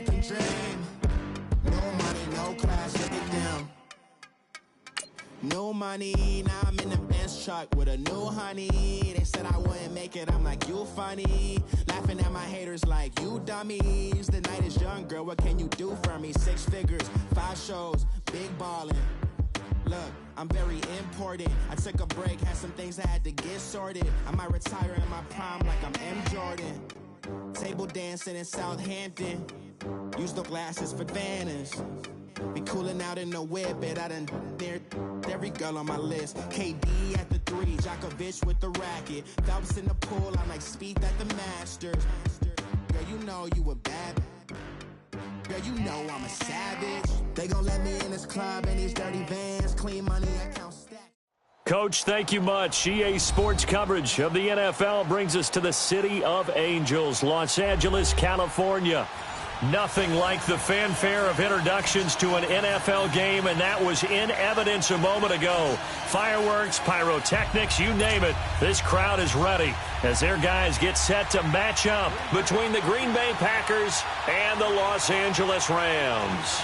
American dream. No money, no class, look at them. No money, now I'm in the Benz truck with a new honey. They said I wouldn't make it, I'm like, you funny. Laughing at my haters like, you dummies. The night is young, girl, what can you do for me? 6 figures, 5 shows, big ballin'. Look, I'm very important. I took a break, had some things I had to get sorted. I might retire in my prime like I'm M. Jordan. Table dancing in Southampton. Use the glasses for Vanish. Be cooling out in the whip, but I done dared every girl on my list. KD at the 3, Djokovic with the racket. Phelps in the pool, I'm like Spieth at the Masters. Girl, you know you a bad. Girl, you know I'm a savage. They gon' let me in this club in these dirty vans. Clean money, I count stacks. Coach, thank you much. EA Sports coverage of the NFL brings us to the City of Angels, Los Angeles, California. Nothing like the fanfare of introductions to an NFL game, and that was in evidence a moment ago. Fireworks, pyrotechnics, you name it. This crowd is ready as their guys get set to match up between the Green Bay Packers and the Los Angeles Rams.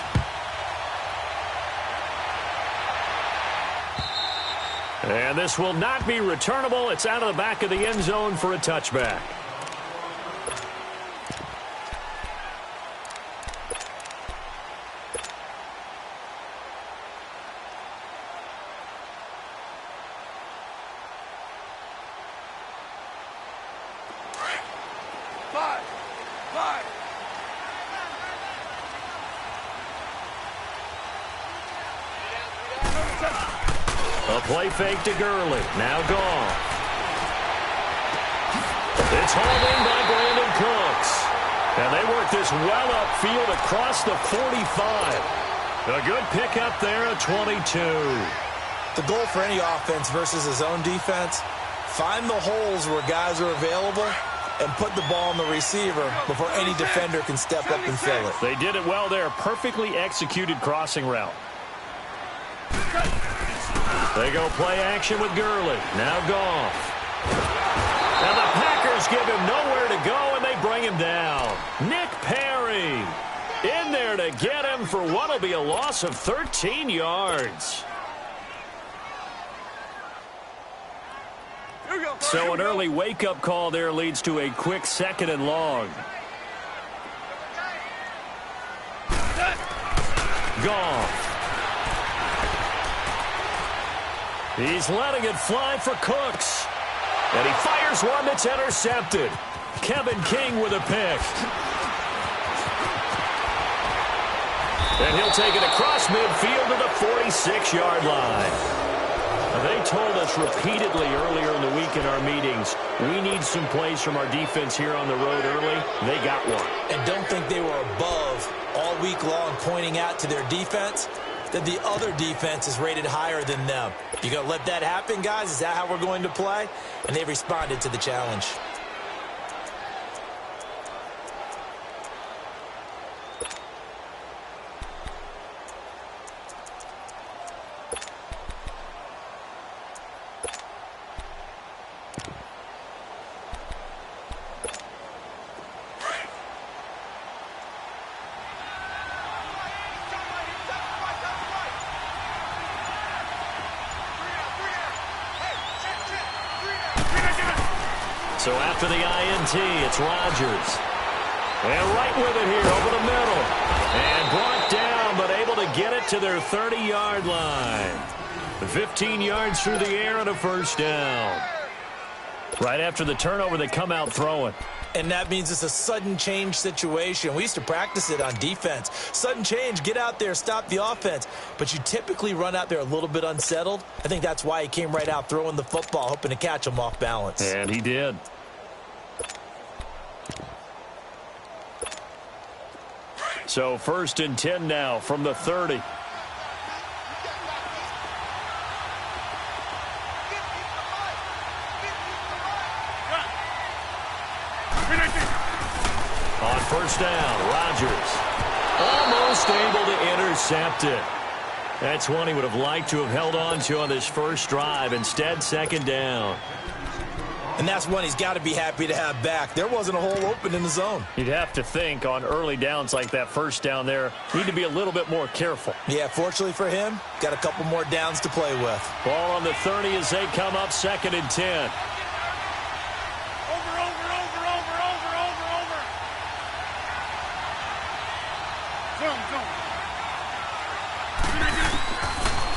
And this will not be returnable. It's out of the back of the end zone for a touchback. A play fake to Gurley. Now gone. It's hauled in by Brandon Cooks. And they work this well upfield across the 45. A good pickup there at 22. The goal for any offense versus his own defense, find the holes where guys are available and put the ball on the receiver before any defender can step up and fill it. They did it well there. Perfectly executed crossing route. They go play action with Gurley. Now Goff. Now the Packers give him nowhere to go, and they bring him down. Nick Perry in there to get him for what will be a loss of 13 yards. So an early wake-up call there leads to a quick 2nd and long. Goff. He's letting it fly for Cooks. And he fires one that's intercepted. Kevin King with a pick. And he'll take it across midfield to the 46-yard line. They told us repeatedly earlier in the week in our meetings, we need some plays from our defense here on the road early. They got one. And don't think they were above all week long pointing out to their defense that the other defense is rated higher than them. You going to let that happen, guys? Is that how we're going to play? And they responded to the challenge. So after the INT, it's Rodgers. And right with it here over the middle. And brought down, but able to get it to their 30-yard line. 15 yards through the air and a first down. Right after the turnover, they come out throwing. And that means it's a sudden change situation. We used to practice it on defense. Sudden change, get out there, stop the offense. But you typically run out there a little bit unsettled. I think that's why he came right out throwing the football, hoping to catch him off balance. And he did. So 1st and 10 now from the 30. On 1st down, Rodgers almost able to intercept it. That's one he would have liked to have held on to on this first drive. Instead, 2nd down. And that's one he's got to be happy to have back. There wasn't a hole open in the zone. You'd have to think on early downs like that first down there, need to be a little bit more careful. Yeah, fortunately for him, got a couple more downs to play with. Ball on the 30 as they come up 2nd and 10.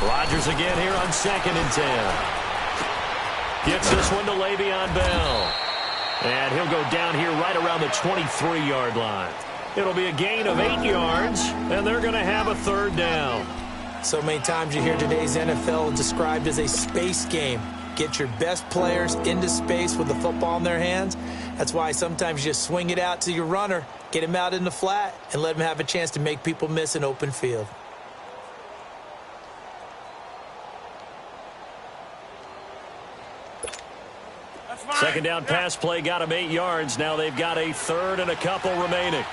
Rodgers again here on 2nd and 10. Gets this one to Le'Veon Bell. And he'll go down here right around the 23-yard line. It'll be a gain of 8 yards, and they're going to have a 3rd down. So many times you hear today's NFL described as a space game. Get your best players into space with the football in their hands. That's why sometimes you just swing it out to your runner, get him out in the flat, and let him have a chance to make people miss an open field. Second down pass play got him 8 yards. Now they've got a 3rd and a couple remaining.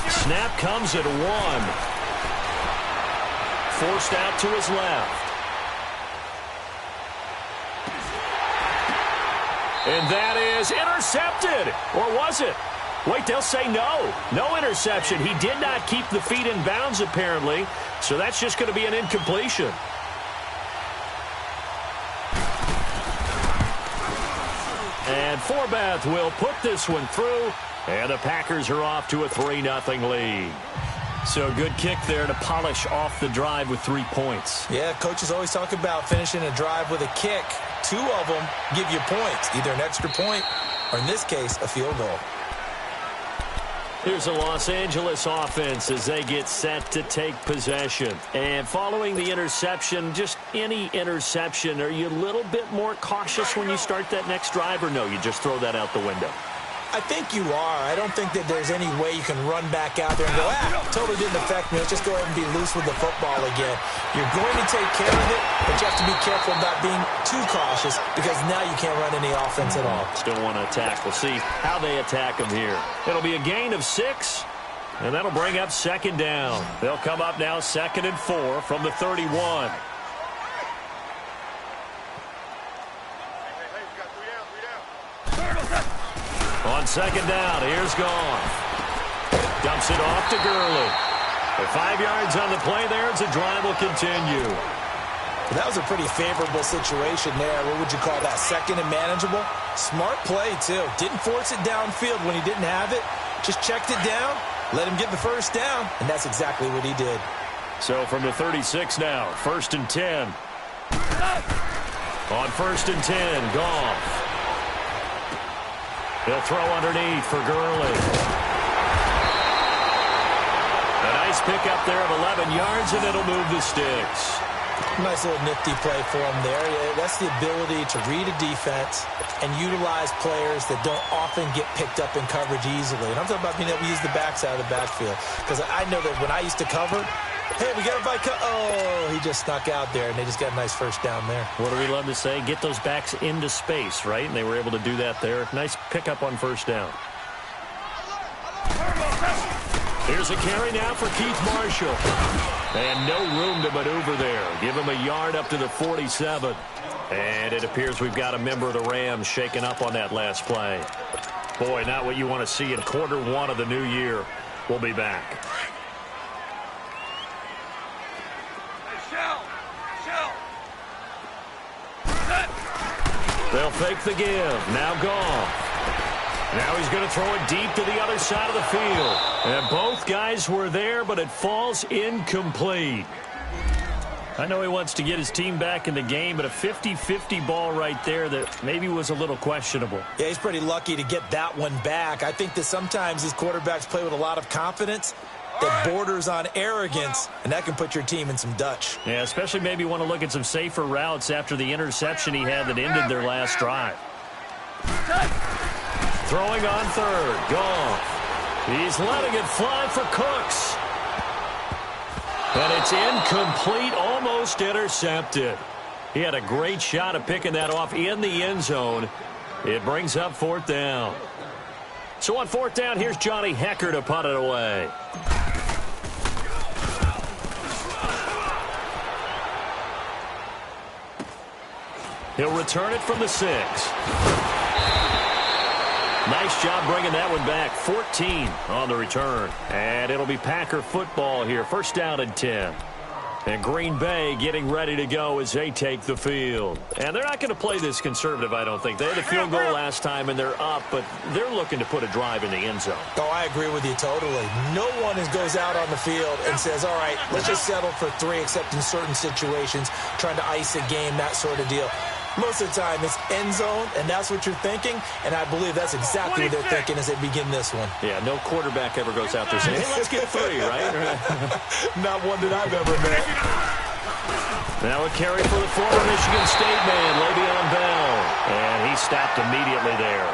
Snap comes at 1. Forced out to his left. And that is intercepted. Or was it? Wait, they'll say no. No interception. He did not keep the feet in bounds, apparently. So that's just going to be an incompletion. And Forbath will put this one through. And the Packers are off to a 3-0 lead. So good kick there to polish off the drive with 3 points. Yeah, coaches always talk about finishing a drive with a kick. 2 of them give you points, either an extra point or, in this case, a field goal. Here's a Los Angeles offense as they get set to take possession. And following the interception, just any interception, are you a little bit more cautious when you start that next drive, or no, you just throw that out the window? I think you are. I don't think that there's any way you can run back out there and go, totally didn't affect me. Let's just go ahead and be loose with the football again. You're going to take care of it, but you have to be careful about being too cautious because now you can't run any offense at all. Still want to attack. We'll see how they attack them here. It'll be a gain of 6, and that'll bring up 2nd down. They'll come up now 2nd and 4 from the 31. On 2nd down, here's Goff. Dumps it off to Gurley. For 5 yards on the play there, as the drive will continue. That was a pretty favorable situation there. What would you call that? 2nd and manageable? Smart play, too. Didn't force it downfield when he didn't have it. Just checked it down, let him get the 1st down, and that's exactly what he did. So from the 36 now, 1st and 10. On 1st and 10, Goff. He'll throw underneath for Gurley. A nice pickup there of 11 yards, and it'll move the sticks. Nice little nifty play for him there. That's the ability to read a defense and utilize players that don't often get picked up in coverage easily. And I'm talking about being able to use the backside of the backfield. Because I know that when I used to cover, hey, we got a bike. Oh, he just snuck out there, and they just got a nice 1st down there. What do we love to say? Get those backs into space, right? And they were able to do that there. Nice pickup on 1st down. Here's a carry now for Keith Marshall. And no room to maneuver there. Give him a yard up to the 47. And it appears we've got a member of the Rams shaken up on that last play. Boy, not what you want to see in quarter 1 of the new year. We'll be back. They'll fake the give. Now Goff. Now he's going to throw it deep to the other side of the field. And both guys were there, but it falls incomplete. I know he wants to get his team back in the game, but a 50-50 ball right there that maybe was a little questionable. Yeah, he's pretty lucky to get that one back. I think that sometimes these quarterbacks play with a lot of confidence that borders on arrogance, and that can put your team in some Dutch. Yeah, especially maybe want to look at some safer routes after the interception he had that ended their last drive. Throwing on 3rd, Goff. He's letting it fly for Cooks. And it's incomplete, almost intercepted. He had a great shot at picking that off in the end zone. It brings up 4th down. So on fourth down, here's Johnny Hecker to punt it away. He'll return it from the 6. Nice job bringing that one back. 14 on the return. And it'll be Packer football here. First down and 10. And Green Bay getting ready to go as they take the field. And they're not going to play this conservative, I don't think. They had a field goal last time, and they're up, but they're looking to put a drive in the end zone. Oh, I agree with you totally. No one goes out on the field and says, all right, let's just settle for 3, except in certain situations, trying to ice a game, that sort of deal. Most of the time, it's end zone, and that's what you're thinking, and I believe that's exactly what they're thinking as they begin this one. Yeah, no quarterback ever goes out there saying, hey, let's get 3, right? Not one that I've ever met. Now a carry for the former Michigan State man, Le'Veon Bell, and he stopped immediately there.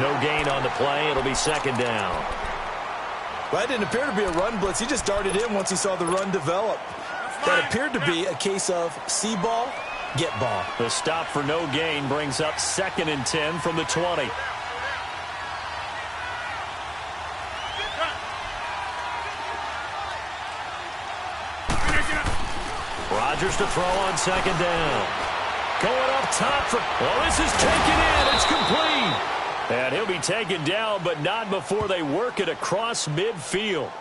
No gain on the play. It'll be second down. Well, that didn't appear to be a run blitz. He just darted in once he saw the run develop. That appeared to be a case of see ball, get ball. The stop for no gain brings up second and 10 from the 20. Rodgers to throw on second down. Going up top for... Well, this is taken in. It's complete. And he'll be taken down, but not before they work it across midfield.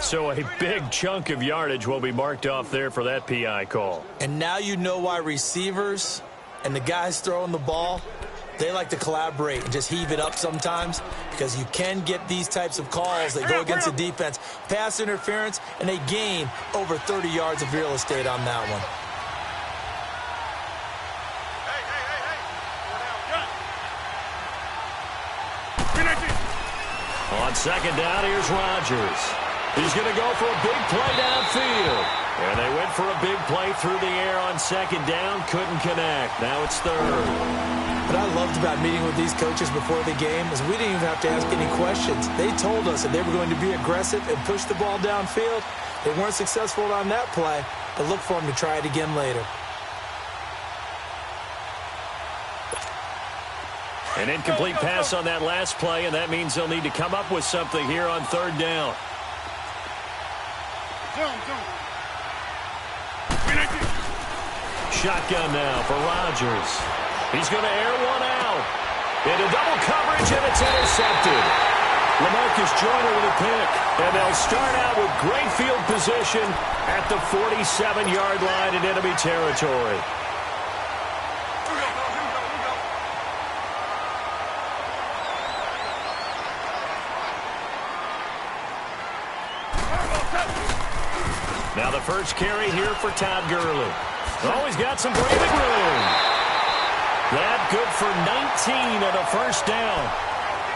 So a big chunk of yardage will be marked off there for that PI call. And now you know why receivers and the guys throwing the ball, they like to collaborate and just heave it up sometimes, because you can get these types of calls that go against the defense. Pass interference, and they gain over 30 yards of real estate on that one. On second down, here's Rodgers. He's going to go for a big play downfield. And they went for a big play through the air on second down. Couldn't connect. Now it's third. What I loved about meeting with these coaches before the game is we didn't even have to ask any questions. They told us that they were going to be aggressive and push the ball downfield. They weren't successful on that play, but look for them to try it again later. An incomplete pass on that last play, and that means they'll need to come up with something here on third down. Shotgun now for Rodgers. He's going to air one out. Into double coverage, and it's intercepted. LaMarcus Joyner with a pick. And they'll start out with great field position at the 47-yard line in enemy territory. Now the first carry here for Todd Gurley. Oh, he's got some breathing room. That good for 19 and a first down.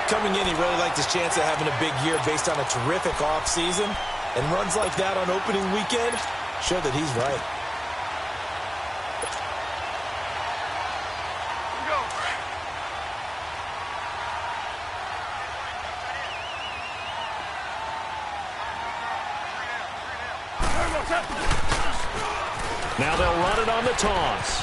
Coming in, he really liked his chance of having a big year based on a terrific offseason. And runs like that on opening weekend show that he's right. Now they'll run it on the toss.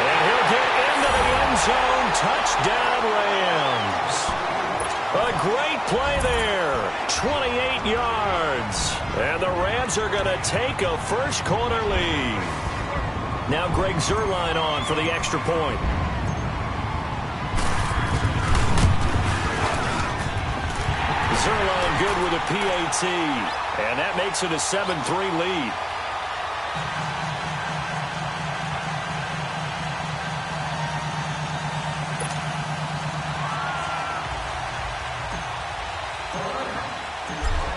And he'll get into the end zone. Touchdown, Rams. A great play there. 28 yards. And the Rams are going to take a first quarter lead. Now Greg Zuerlein on for the extra point. Zuerlein good with a PAT. And that makes it a 7-3 lead.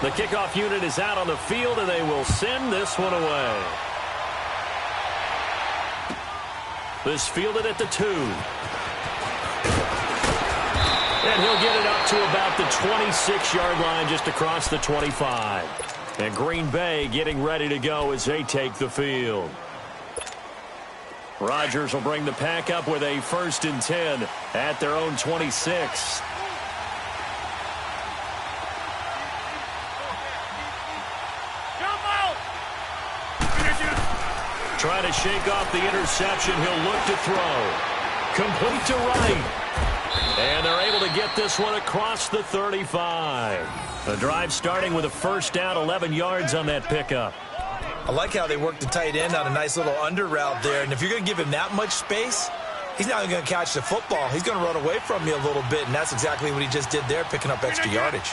The kickoff unit is out on the field, and they will send this one away. This fielded at the 2. And he'll get it up to about the 26-yard line, just across the 25. And Green Bay getting ready to go as they take the field. Rodgers will bring the pack up with a 1st and 10 at their own 26. Trying to shake off the interception. He'll look to throw. Complete to right. And they're able to get this one across the 35. The drive starting with a first down, 11 yards on that pickup. I like how they work the tight end on a nice little under route there. And if you're going to give him that much space, he's not going to catch the football. He's going to run away from you a little bit, and that's exactly what he just did there, picking up extra yardage.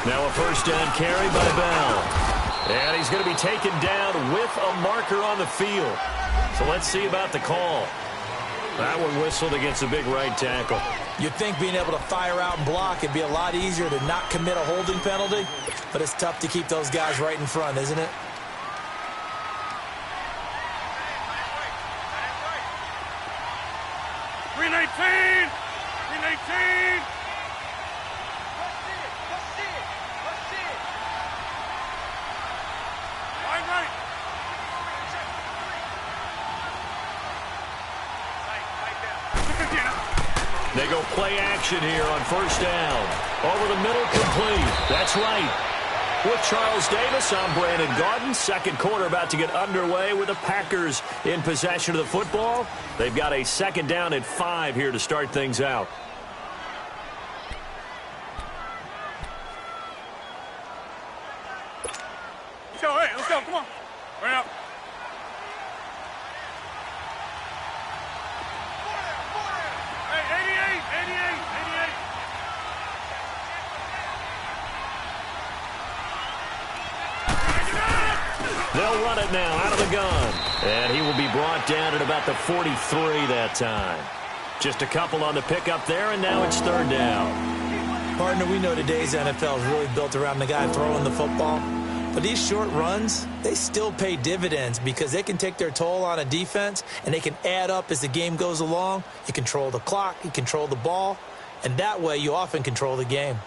Now a first down carry by Bell. And he's going to be taken down with a marker on the field. So let's see about the call. That one whistled against a big right tackle. You'd think being able to fire out and block would be a lot easier to not commit a holding penalty, but it's tough to keep those guys right in front, isn't it? They go play action here on first down. Over the middle, complete. That's right. With Charles Davis, I'm Brandon Gaudin. Second quarter about to get underway with the Packers in possession of the football. They've got a second down at 5 here to start things out. Let's go. Come on. Right up. They'll run it now out of the gun. And he will be brought down at about the 43 that time. Just a couple on the pickup there, and now it's third down. Partner, we know today's NFL is really built around the guy throwing the football. But these short runs, they still pay dividends because they can take their toll on a defense, and they can add up as the game goes along. You control the clock, you control the ball, and that way you often control the game.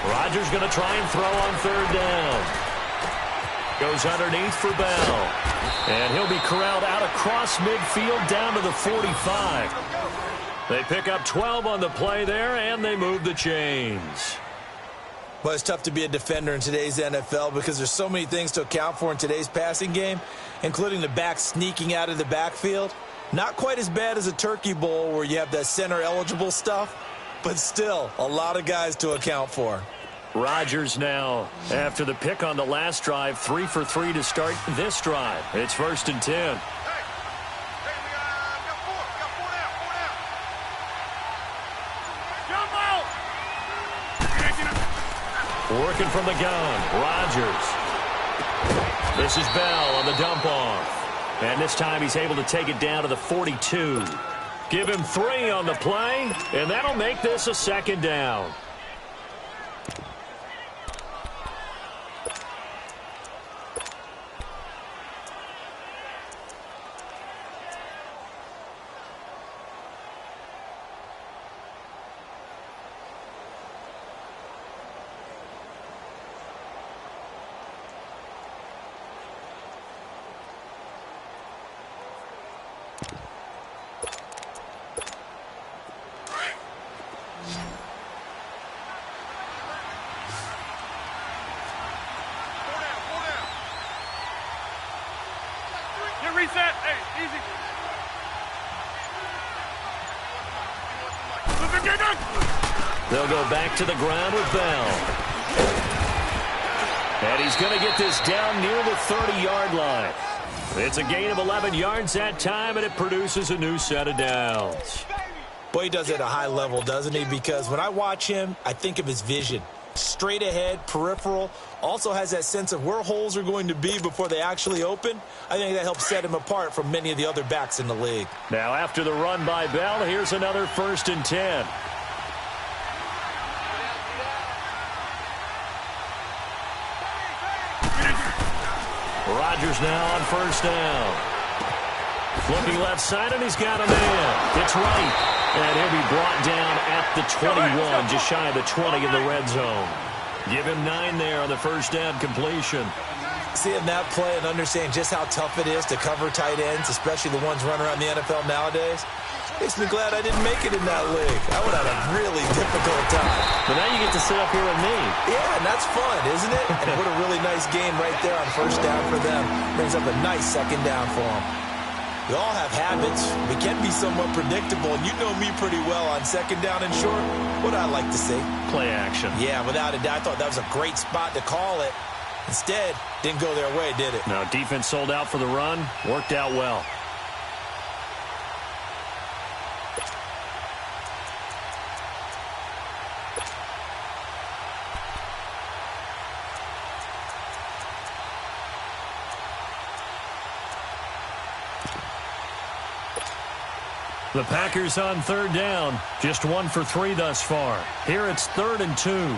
Rodgers going to try and throw on third down. Goes underneath for Bell. And he'll be corralled out across midfield down to the 45. They pick up 12 on the play there, and they move the chains. Well, it's tough to be a defender in today's NFL because there's so many things to account for in today's passing game, including the back sneaking out of the backfield. Not quite as bad as a turkey bowl where you have that center-eligible stuff, but still a lot of guys to account for. Rodgers now, after the pick on the last drive, 3 for 3 to start this drive. It's first and 10. Working from the gun, Rodgers. This is Bell on the dump off. And this time he's able to take it down to the 42. Give him 3 on the play, and that'll make this a second down. Reset. Hey, easy. They'll go back to the ground with Bell. And he's going to get this down near the 30-yard line. It's a gain of 11 yards that time, and it produces a new set of downs. Boy, he does it at a high level, doesn't he? Because when I watch him, I think of his vision. Straight ahead, peripheral, also has that sense of where holes are going to be before they actually open. I think that helps set him apart from many of the other backs in the league. Now after the run by Bell, here's another first and 10. Rodgers now on first down. Looking left side, and he's got a man. It's right. And he'll be brought down at the 21, just shy of the 20 in the red zone. Give him 9 there on the first down completion. Seeing that play and understanding just how tough it is to cover tight ends, especially the ones running around the NFL nowadays, makes me glad I didn't make it in that league. I would have had a really difficult time. But now you get to sit up here with me. Yeah, and that's fun, isn't it? And what a really nice game right there on first down for them. Brings up a nice second down for them. We all have habits. We can be somewhat predictable, and you know me pretty well on second down and short. What I like to see? Play action. Yeah, without a doubt. I thought that was a great spot to call it. Instead, didn't go their way, did it? No, defense sold out for the run. Worked out well. The Packers on third down. Just 1 for 3 thus far. Here it's 3rd and 2.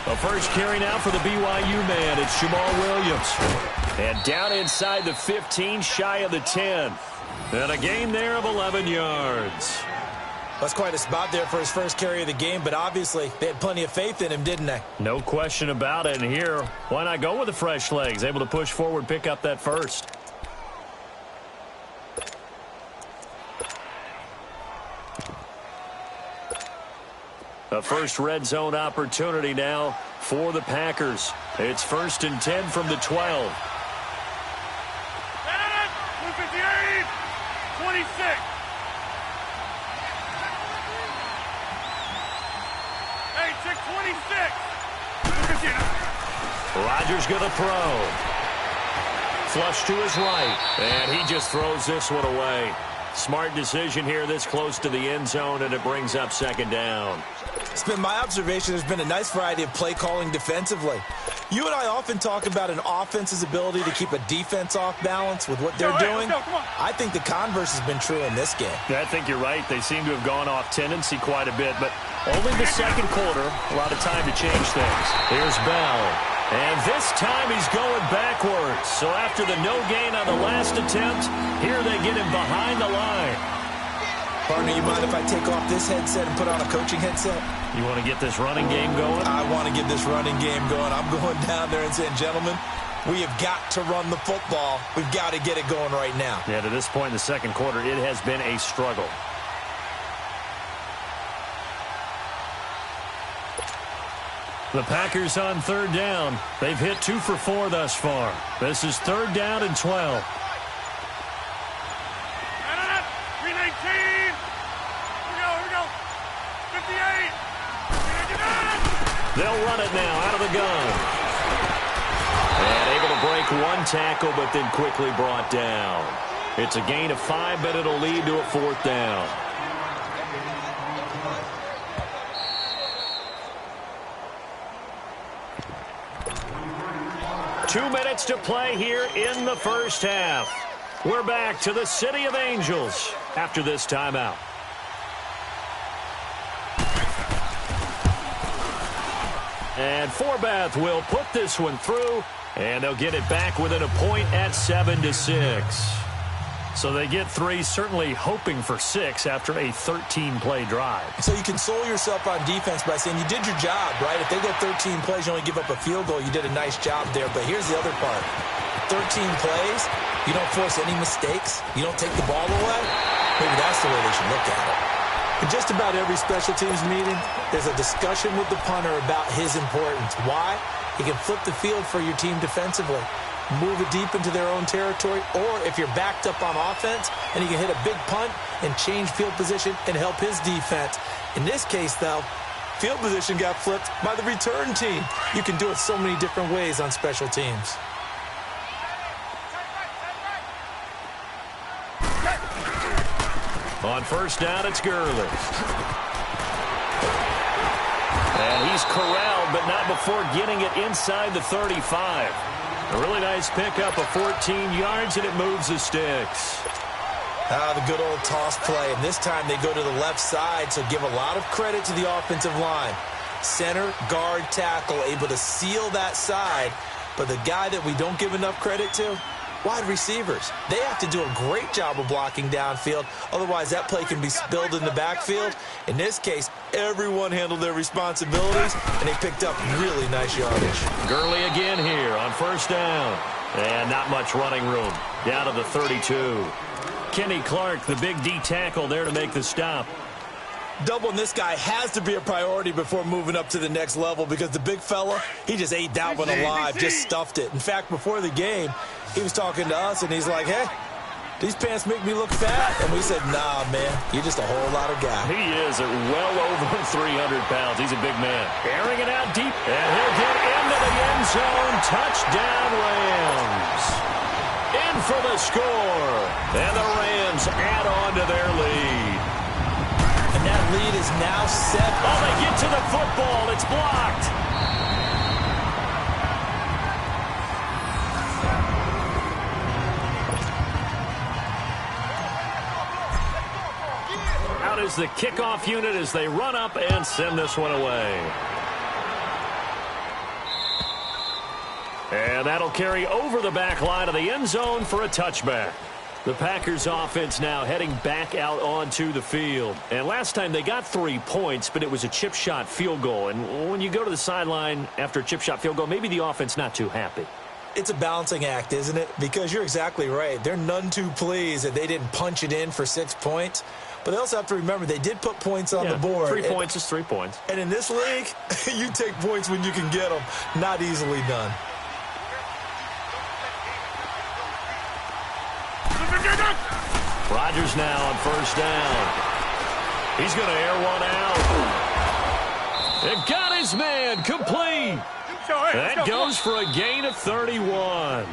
A first carry now for the BYU man. It's Jamal Williams. And down inside the 15, shy of the 10. And a gain there of 11 yards. That's quite a spot there for his first carry of the game, but obviously they had plenty of faith in him, didn't they? No question about it. And here, why not go with the fresh legs? Able to push forward, pick up that first. A first red zone opportunity now for the Packers. It's 1st and 10 from the 12. 158, 26. Hey, check 26. Rodgers going to throw. Flush to his right. And he just throws this one away. Smart decision here this close to the end zone, and it brings up 2nd down. It's been my observation there's been a nice variety of play calling defensively. You and I often talk about an offense's ability to keep a defense off balance with what they're doing. I think the converse has been true in this game. Yeah, I think you're right. They seem to have gone off tendency quite a bit, but only the second quarter. A lot of time to change things. Here's Bell. And this time he's going backwards. So after the no gain on the last attempt, here they get him behind the line. Partner, you mind if I take off this headset and put on a coaching headset? You want to get this running game going? I want to get this running game going. I'm going down there and saying, gentlemen, we have got to run the football. We've got to get it going right now. Yeah, to this point in the second quarter, it has been a struggle. The Packers on third down. They've hit 2 for 4 thus far. This is 3rd down and 12. 319. Here we go. 58. They'll run it now out of the gun. And able to break 1 tackle, but then quickly brought down. It's a gain of 5, but it'll lead to a 4th down. Two minutes to play here in the first half. We're back to the City of Angels after this timeout. And Forbath will put this one through, and they'll get it back within a point at 7-6. So they get 3, certainly hoping for 6 after a 13-play drive. So you console yourself on defense by saying you did your job, right? If they go 13 plays, you only give up a field goal, you did a nice job there. But here's the other part. 13 plays, you don't force any mistakes, you don't take the ball away. Maybe that's the way they should look at it. In just about every special teams meeting, there's a discussion with the punter about his importance. Why? He can flip the field for your team defensively, move it deep into their own territory, or if you're backed up on offense, and he can hit a big punt and change field position and help his defense. In this case, though, field position got flipped by the return team. You can do it so many different ways on special teams. On first down, it's Gurley. And he's corralled, but not before getting it inside the 35. A really nice pickup of 14 yards, and it moves the sticks. The good old toss play, and this time they go to the left side, so give a lot of credit to the offensive line. center, guard, tackle, able to seal that side. But the guy that we don't give enough credit to, wide receivers. They have to do a great job of blocking downfield. Otherwise, that play can be spilled in the backfield. In this case, everyone handled their responsibilities, and they picked up really nice yardage. Gurley again here on first down. And not much running room. Down to the 32. Kenny Clark, the big D tackle there to make the stop. Doubling this guy has to be a priority before moving up to the next level because the big fella, he just ate that one alive, just stuffed it. In fact, before the game, he was talking to us, and he's like, hey, these pants make me look fat. And we said, nah, man, you're just a whole lot of guy. He is at well over 300 pounds. He's a big man. Airing it out deep, and he'll get into the end zone. Touchdown, Rams. In for the score. And the Rams add on to their lead. And that lead is now 7. Oh, they get to the football. It's blocked. Out is the kickoff unit as they run up and send this one away. And that'll carry over the back line of the end zone for a touchback. The Packers offense now heading back out onto the field. And last time they got 3 points, but it was a chip shot field goal. And when you go to the sideline after a chip shot field goal, maybe the offense not too happy. It's a balancing act, isn't it? Because you're exactly right. They're none too pleased that they didn't punch it in for 6 points. But they also have to remember they did put points on the board. 3 points is 3 points. And in this league, you take points when you can get them. Not easily done. Rodgers now on first down. He's going to air one out. And got his man complete. That goes for a gain of 31.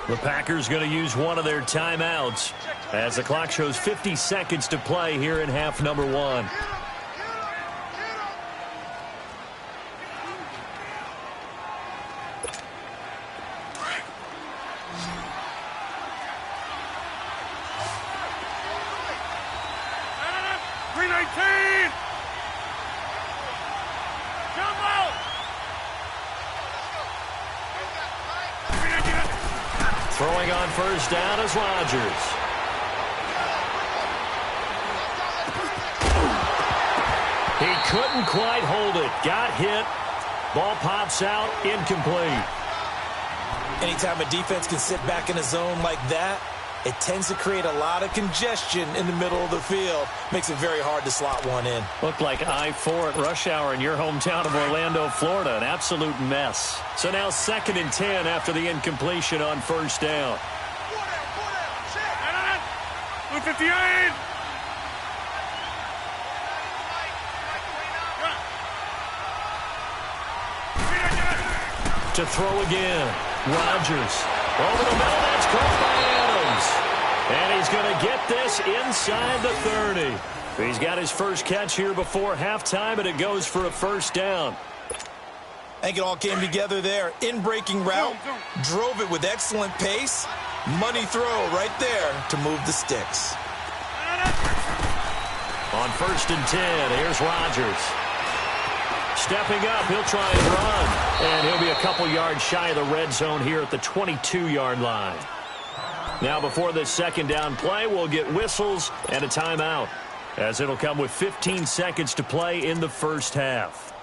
The Packers going to use one of their timeouts as the clock shows 50 seconds to play here in half number 1. Throwing on first down is Rodgers. He couldn't quite hold it. Got hit. Ball pops out. Incomplete. Anytime a defense can sit back in a zone like that, it tends to create a lot of congestion in the middle of the field. Makes it very hard to slot one in. Looked like I-4 at rush hour in your hometown of Orlando, Florida. An absolute mess. So now 2nd and 10 after the incompletion on first down. 58. To throw again. Rodgers. Over the middle. That's caught by Adams. And he's going to get this inside the 30. He's got his first catch here before halftime, and it goes for a first down. I think it all came together there. In-breaking route. Drove it with excellent pace. Money throw right there to move the sticks. On 1st and 10, here's Rodgers. Stepping up, he'll try and run. And he'll be a couple yards shy of the red zone here at the 22-yard line. Now before this second down play, we'll get whistles and a timeout, as it'll come with 15 seconds to play in the first half.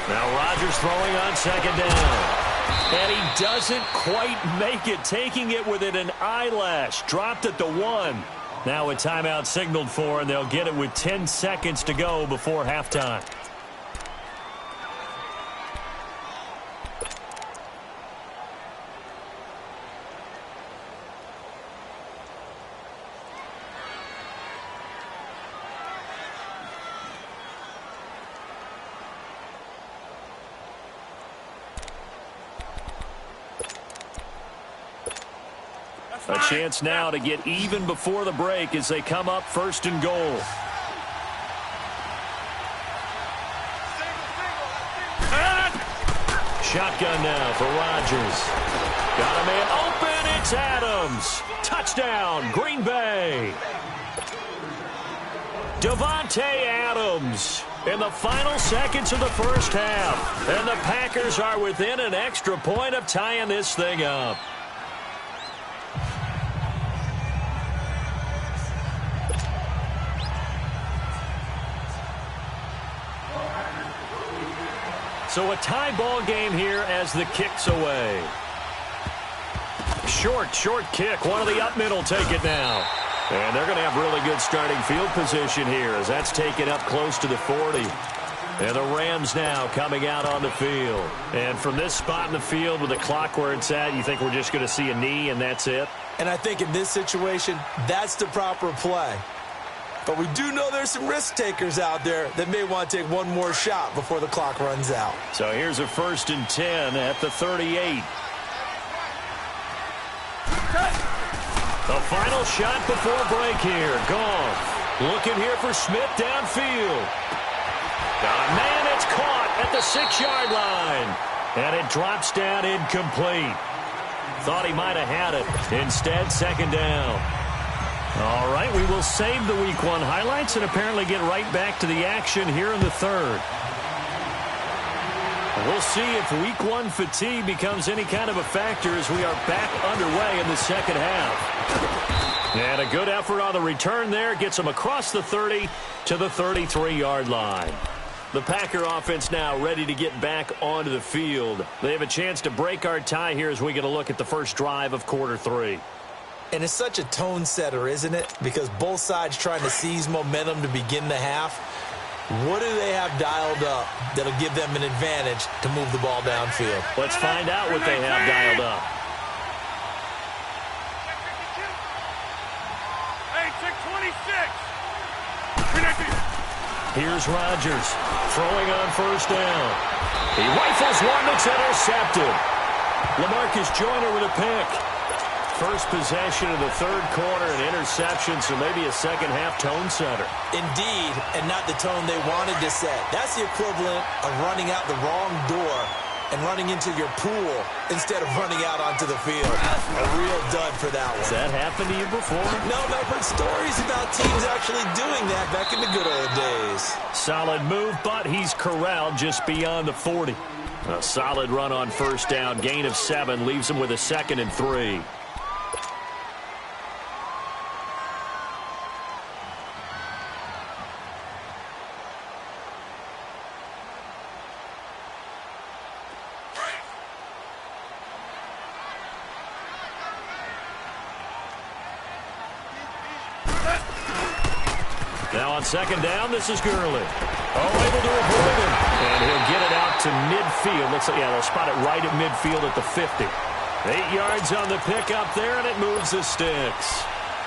Now Rodgers throwing on second down. And he doesn't quite make it, taking it within an eyelash. Dropped at the 1. Now a timeout signaled for, and they'll get it with 10 seconds to go before halftime. A chance now to get even before the break as they come up 1st and goal. Shotgun now for Rodgers. Got a man open. It's Adams. Touchdown, Green Bay. Davante Adams in the final seconds of the first half. And the Packers are within an extra point of tying this thing up. So a tie ball game here as the kick's away. Short kick. One of the up middle take it now. And they're going to have really good starting field position here as that's taken up close to the 40. And the Rams now coming out on the field. And from this spot in the field with the clock where it's at, you think we're just going to see a knee and that's it? And I think in this situation, that's the proper play. But we do know there's some risk takers out there that may want to take one more shot before the clock runs out. So here's a 1st and 10 at the 38. The final shot before break here. Goff looking here for Smith downfield. Got a man, it's caught at the 6-yard line. And it drops down incomplete. Thought he might have had it. Instead, 2nd down. All right, we will save the Week 1 highlights and apparently get right back to the action here in the 3rd. We'll see if Week 1 fatigue becomes any kind of a factor as we are back underway in the 2nd half. And a good effort on the return there gets them across the 30 to the 33-yard line. The Packer offense now ready to get back onto the field. They have a chance to break our tie here as we get a look at the first drive of quarter 3. And it's such a tone setter, isn't it? Because both sides trying to seize momentum to begin the half. What do they have dialed up that'll give them an advantage to move the ball downfield? Let's find out what they have dialed up. Hey, check 26. Here's Rodgers throwing on 1st down. He rifles one that's intercepted. LaMarcus Joyner with a pick. First possession of the 3rd quarter, an interception, so maybe a 2nd half tone setter. Indeed, and not the tone they wanted to set. That's the equivalent of running out the wrong door and running into your pool instead of running out onto the field. A real dud for that one. Has that happened to you before? No, I've heard stories about teams actually doing that back in the good old days. Solid move, but he's corralled just beyond the 40. A solid run on 1st down, gain of 7, leaves him with a 2nd and 3. Now on 2nd down, this is Gurley. Able to avoid him. And he'll get it out to midfield. Looks like, they'll spot it right at midfield at the 50. 8 yards on the pickup there, and it moves the sticks.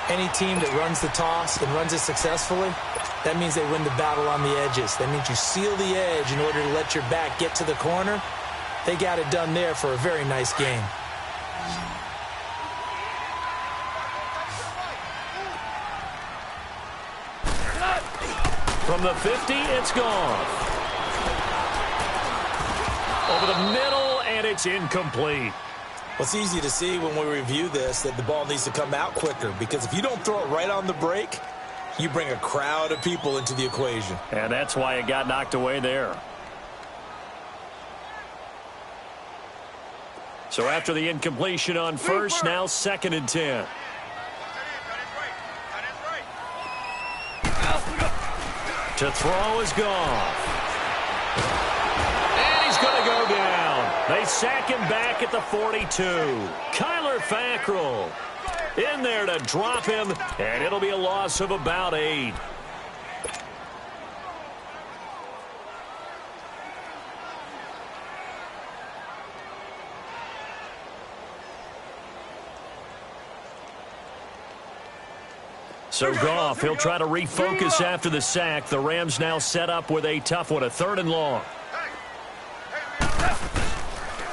Any team that runs the toss and runs it successfully, that means they win the battle on the edges. That means you seal the edge in order to let your back get to the corner. They got it done there for a very nice game. From the 50, it's gone. Over the middle, and it's incomplete. Well, it's easy to see when we review this that the ball needs to come out quicker, because if you don't throw it right on the break, you bring a crowd of people into the equation. And that's why it got knocked away there. So after the incompletion on 1st, now 2nd and 10. To throw is Goff. And he's going to go down. They sack him back at the 42. Kyler Fackrell in there to drop him, and it'll be a loss of about 8. So Goff, he'll try to refocus after the sack. The Rams now set up with a tough one, a 3rd and long.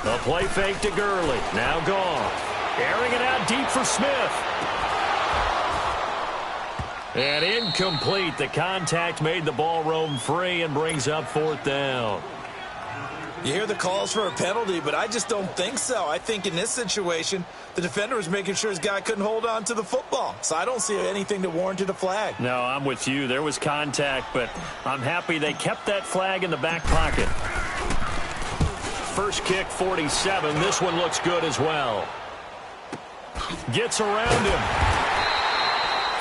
The play fake to Gurley. Now Goff. Airing it out deep for Smith. And incomplete. The contact made the ball roam free and brings up 4th down. You hear the calls for a penalty, but I just don't think so. I think in this situation, the defender was making sure his guy couldn't hold on to the football. So I don't see anything that warranted a flag. No, I'm with you. There was contact, but I'm happy they kept that flag in the back pocket. First kick, 47. This one looks good as well. Gets around him.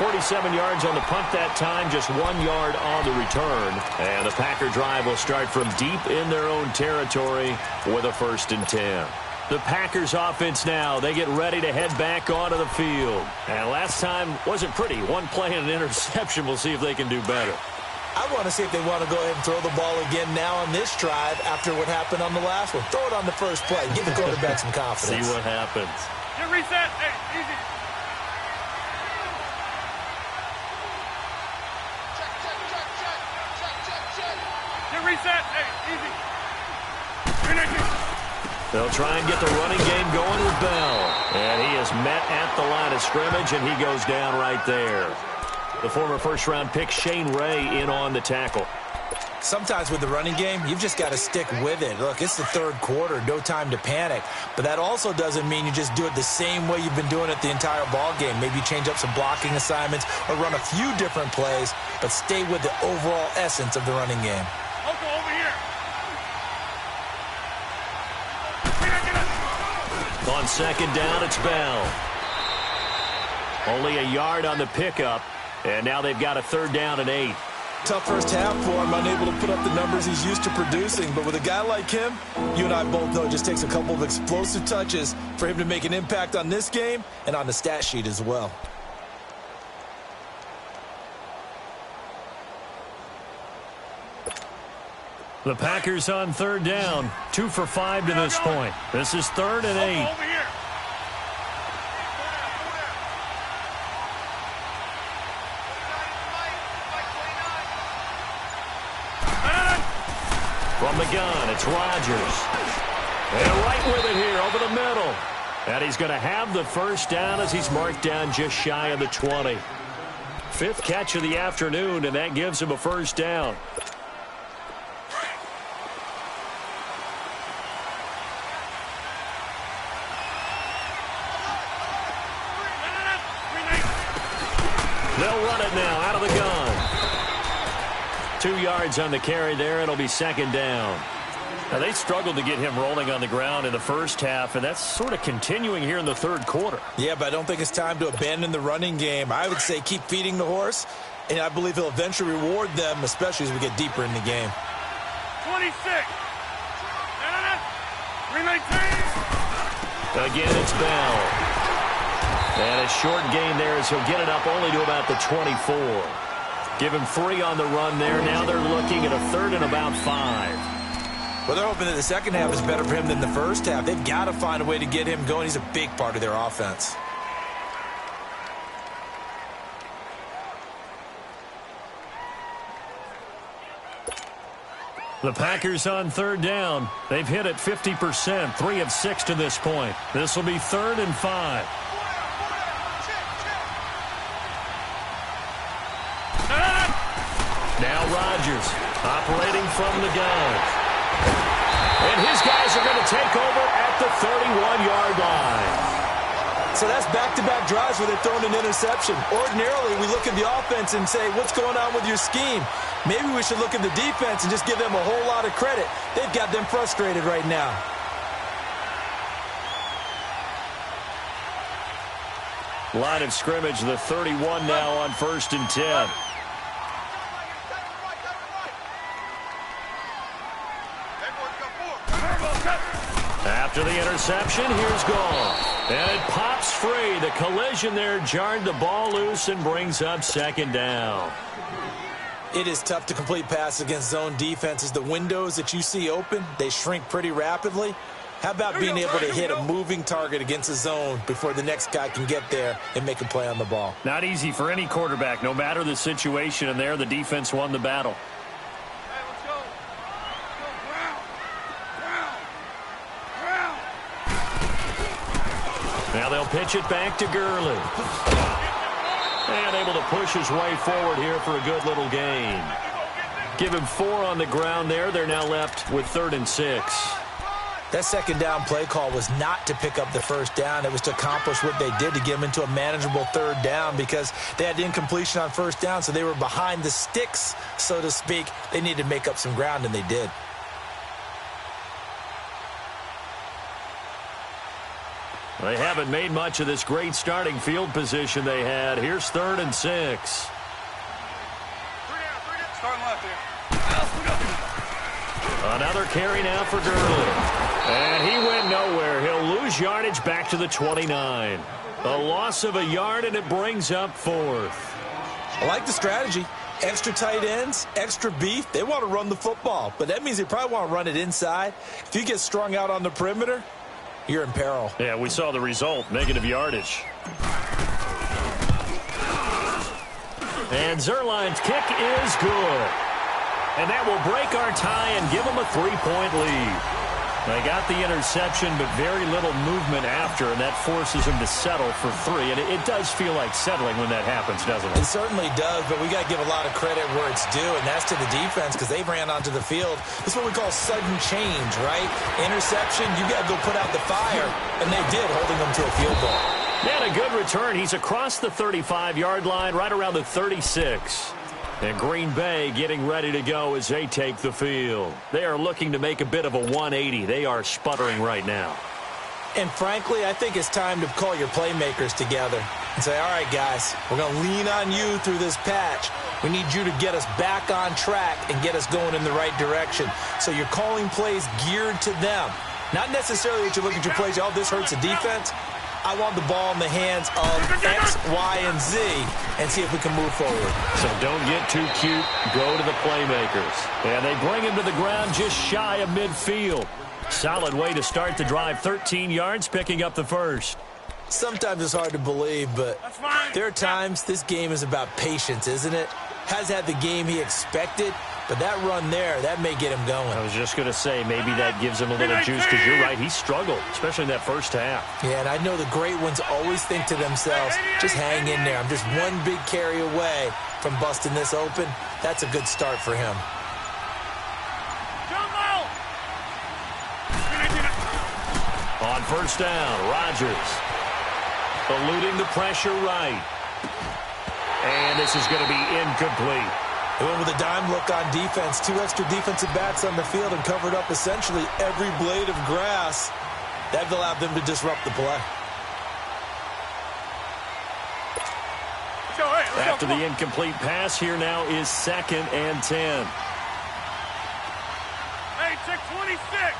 47 yards on the punt that time, just 1 yard on the return. And the Packer drive will start from deep in their own territory with a 1st and 10. The Packers offense now, they get ready to head back onto the field. And last time wasn't pretty. One play and an interception. We'll see if they can do better. I want to see if they want to go ahead and throw the ball again now on this drive after what happened on the last one. Throw it on the first play. Give the quarterback some confidence. See what happens. Get reset. Hey, easy. Reset. Hey, easy. They'll try and get the running game going with Bell. And he is met at the line of scrimmage, and he goes down right there. The former first-round pick, Shane Ray, in on the tackle. Sometimes with the running game, you've just got to stick with it. Look, it's the 3rd quarter, no time to panic. But that also doesn't mean you just do it the same way you've been doing it the entire ball game. Maybe change up some blocking assignments or run a few different plays, but stay with the overall essence of the running game. Local over here. On 2nd down, it's Bell. Only a yard on the pickup, and now they've got a 3rd down and 8. Tough first half for him, unable to put up the numbers he's used to producing. But with a guy like him, you and I both know it just takes a couple of explosive touches for him to make an impact on this game and on the stat sheet as well. The Packers on 3rd down, 2 for 5 to this point. This is 3rd and 8. Over here. From the gun, it's Rodgers. And right with it here over the middle. And he's going to have the 1st down as he's marked down just shy of the 20. 5th catch of the afternoon, and that gives him a 1st down. They'll run it now out of the gun. 2 yards on the carry there. It'll be 2nd down. Now, they struggled to get him rolling on the ground in the first half, and that's sort of continuing here in the 3rd quarter. Yeah, but I don't think it's time to abandon the running game. I would say keep feeding the horse, and I believe he'll eventually reward them, especially as we get deeper in the game. 26. 319. Again, it's Bell. And a short gain there as he'll get it up only to about the 24. Give him 3 on the run there. Now they're looking at a 3rd and about 5. Well, they're hoping that the second half is better for him than the first half. They've got to find a way to get him going. He's a big part of their offense. The Packers on 3rd down. They've hit it 50%, 3 of 6 to this point. This will be 3rd and 5. Now Rodgers operating from the gun. And his guys are going to take over at the 31-yard line. So that's back-to-back drives where they're throwing an interception. Ordinarily, we look at the offense and say, what's going on with your scheme? Maybe we should look at the defense and just give them a whole lot of credit. They've got them frustrated right now. Line of scrimmage, the 31 now on 1st and 10. After the interception, here's Goff. And it pops free. The collision there jarred the ball loose and brings up 2nd down. It is tough to complete passes against zone defenses. The windows that you see open, they shrink pretty rapidly. How about being able to hit a moving target against a zone before the next guy can get there and make a play on the ball? Not easy for any quarterback, no matter the situation, and there the defense won the battle. Now they'll pitch it back to Gurley. And able to push his way forward here for a good little gain. Give him 4 on the ground there. They're now left with 3rd and 6. That second down play call was not to pick up the first down. It was to accomplish what they did to get them into a manageable 3rd down because they had incompletion on first down, so they were behind the sticks, so to speak. They needed to make up some ground, and they did. They haven't made much of this great starting field position they had. Here's 3rd and 6. Starting left here. Another carry now for Gurley. And he went nowhere. He'll lose yardage back to the 29. A loss of a yard, and it brings up 4th. I like the strategy. Extra tight ends, extra beef. They want to run the football, but that means they probably want to run it inside. If you get strung out on the perimeter, you're in peril. Yeah, we saw the result, negative yardage. And Zerline's kick is good. And that will break our tie and give them a 3-point lead. They got the interception, but very little movement after, and that forces them to settle for 3. And it does feel like settling when that happens, doesn't it? It certainly does, but we got to give a lot of credit where it's due, and that's to the defense because they ran onto the field. This is what we call sudden change, right? Interception, you got to go put out the fire, and they did, holding them to a field goal. And a good return. He's across the 35-yard line, right around the 36. And Green Bay getting ready to go as they take the field. They are looking to make a bit of a 180. They are sputtering right now. And frankly, I think it's time to call your playmakers together and say, all right, guys, we're going to lean on you through this patch. We need you to get us back on track and get us going in the right direction. So you're calling plays geared to them. Not necessarily that you look at your plays, oh, this hurts the defense. I want the ball in the hands of X, Y, and Z and see if we can move forward. So don't get too cute. Go to the playmakers. And they bring him to the ground just shy of midfield. Solid way to start the drive. 13 yards, picking up the first. Sometimes it's hard to believe, but there are times this game is about patience, isn't it? Has had the game he expected, but that run there, that may get him going. I was just going to say, maybe that gives him a little juice, because you're right, he struggled, especially in that first half. Yeah, and I know the great ones always think to themselves, just hang in there. I'm just one big carry away from busting this open. That's a good start for him. On first down, Rodgers eluding the pressure right. And this is going to be incomplete. They went with a dime look on defense. 2 extra defensive backs on the field and covered up essentially every blade of grass. That allowed them to disrupt the play. After the incomplete pass, here now is 2nd and 10. Hey, check 26.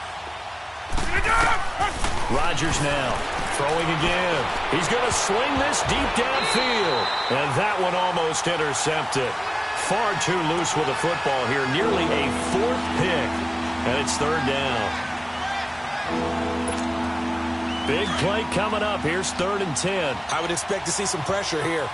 Rodgers now throwing again. He's going to sling this deep downfield. And that one almost intercepted. Far too loose with the football here. Nearly a 4th pick. And it's 3rd down. Big play coming up. Here's 3rd and 10. I would expect to see some pressure here.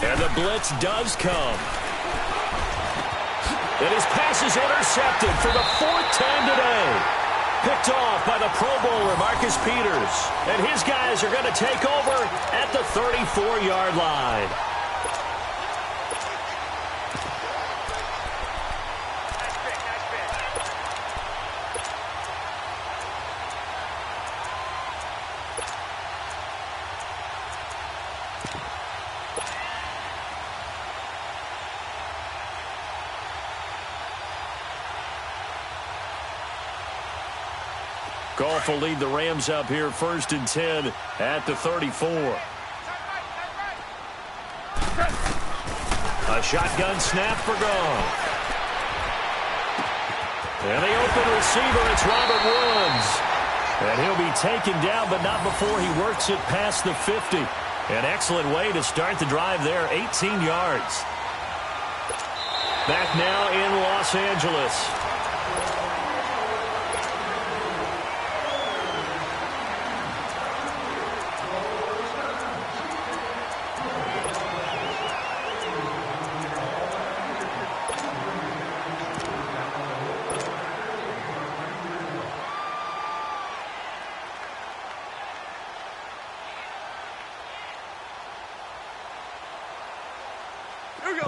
And the blitz does come. And his pass is intercepted for the 4th time today. Picked off by the Pro Bowler, Marcus Peters. And his guys are going to take over at the 34-yard line. Goff will lead the Rams up here, 1st and 10 at the 34. A shotgun snap for Goff. And the open receiver, it's Robert Woods. And he'll be taken down, but not before he works it past the 50. An excellent way to start the drive there, 18 yards. Back now in Los Angeles.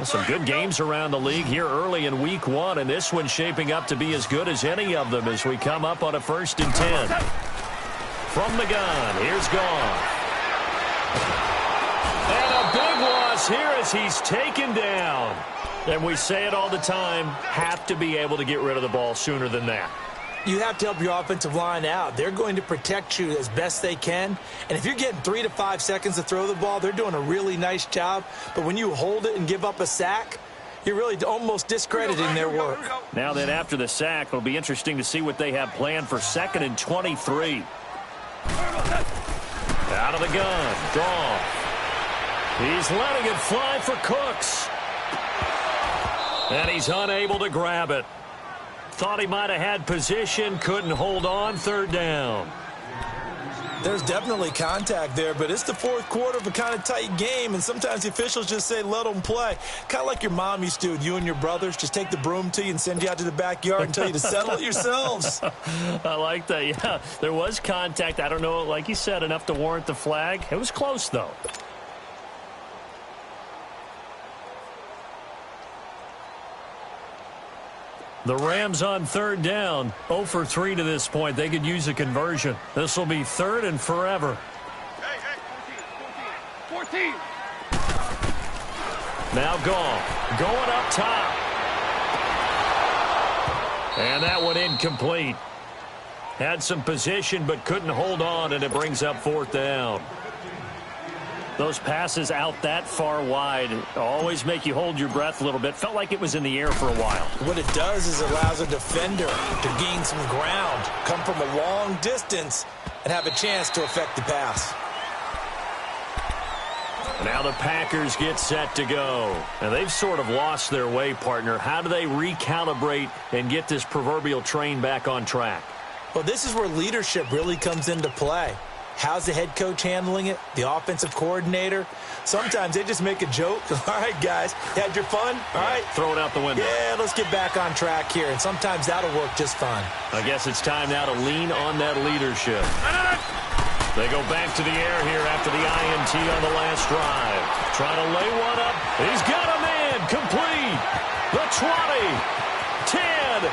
Some good games around the league here early in week 1, and this one's shaping up to be as good as any of them as we come up on a 1st and 10. From the gun, here's Goff. And a big loss here as he's taken down. And we say it all the time, have to be able to get rid of the ball sooner than that. You have to help your offensive line out. They're going to protect you as best they can. And if you're getting 3 to 5 seconds to throw the ball, they're doing a really nice job. But when you hold it and give up a sack, you're really almost discrediting their work. Now then, after the sack, it'll be interesting to see what they have planned for 2nd and 23. Out of the gun, Goff. He's letting it fly for Cooks. And he's unable to grab it. Thought he might have had position, couldn't hold on, 3rd down. There's definitely contact there, but it's the 4th quarter of a kind of tight game, and sometimes the officials just say, let them play. Kind of like your mom used to do with you and your brothers. Just take the broom to you and send you out to the backyard and tell you to settle it yourselves. I like that, yeah. There was contact. I don't know, like you said, enough to warrant the flag. It was close, though. The Rams on 3rd down, 0 for 3 to this point. They could use a conversion. This will be 3rd and forever. Hey, 14. Now Goff going up top. And that one incomplete. Had some position but couldn't hold on, and it brings up 4th down. Those passes out that far wide always make you hold your breath a little bit. Felt like it was in the air for a while. What it does is it allows a defender to gain some ground, come from a long distance, and have a chance to affect the pass. Now the Packers get set to go. And they've sort of lost their way, partner. How do they recalibrate and get this proverbial train back on track? Well, this is where leadership really comes into play. How's the head coach handling it? The offensive coordinator? Sometimes they just make a joke. All right, guys, you had your fun? All right. Throw it out the window. Yeah, let's get back on track here. And sometimes that'll work just fine. I guess it's time now to lean on that leadership. They go back to the air here after the INT on the last drive. Trying to lay one up. He's got a man. Complete. The 20. 10.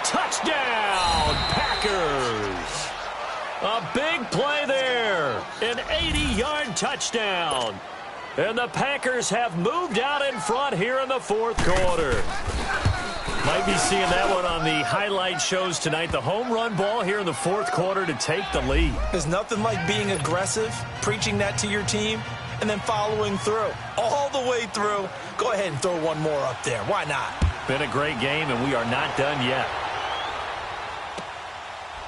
Touchdown, Packers. A big play there. An 80-yard touchdown. And the Packers have moved out in front here in the 4th quarter. Might be seeing that one on the highlight shows tonight. The home run ball here in the 4th quarter to take the lead. There's nothing like being aggressive, preaching that to your team, and then following through. All the way through. Go ahead and throw one more up there. Why not? Been a great game, and we are not done yet.